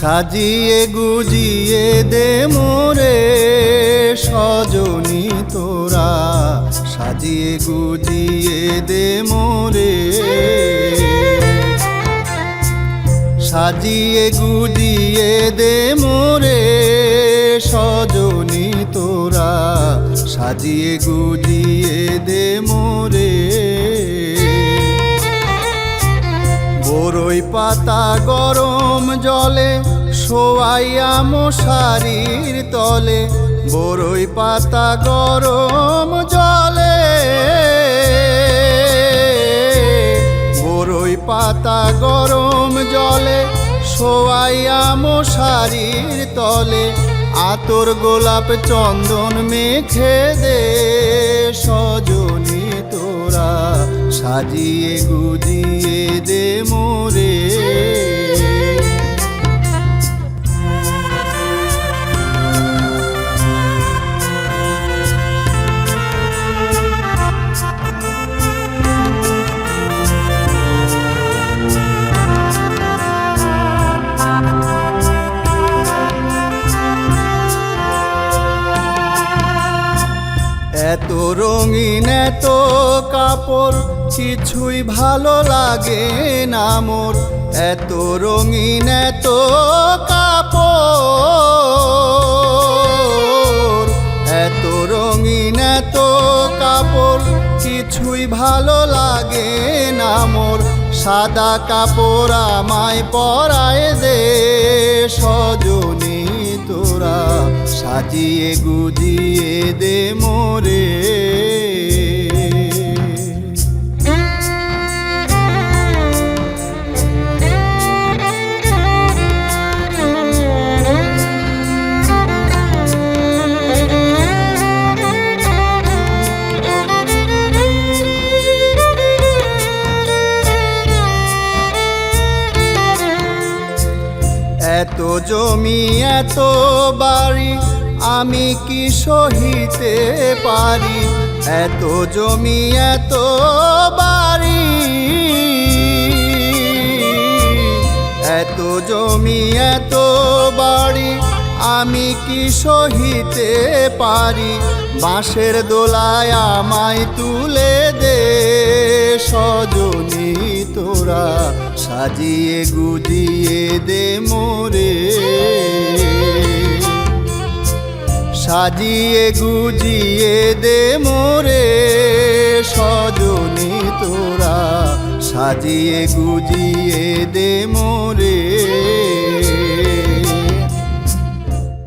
সাজিয়ে গুজিয়ে দে মোরে সজনী তোরা, সাজিয়ে গুজিয়ে দে মোরে, সাজিয়ে গুজিয়ে দে মোরে সজনী তোরা, সাজিয়ে গুজিয়ে দে মোরে। বরই পাতা গরম জলে শোয়াইয়া মশারির তলে, বরই পাতা গরম জলে, বরই পাতা গরম জলে শোয়াইয়া মশারির তলে, আতর গোলাপ চন্দন মেখে দে সজনী তোরা, সাজিয়ে গুজিয়ে দে মোরে। এত রঙিন এত কাপড় কিছুই ভালো লাগে না মোর, এত রঙিন এত কাপড়, এত রঙিন এত কাপড় কিছুই ভালো লাগে না মোর, সাদা কাপড় আমায় পরায় দে সজনী তোরা, সাজিয়ে গুজিয়ে দে মোরে। এত জমি এত বাড়ি আমি কি সহিতে পারি, এত জমি এত বাড়ি, এত জমি এত বাড়ি আমি কি সহিতে পারি, বাঁশের দোলায় আমায় তুলে দে সজনী তোরা, সাজিয়ে গুজিয়ে দে মোরে, সাজিয়ে গুজিয়ে দে মোরে সজনী তোরা, সাজিয়ে গুজিয়ে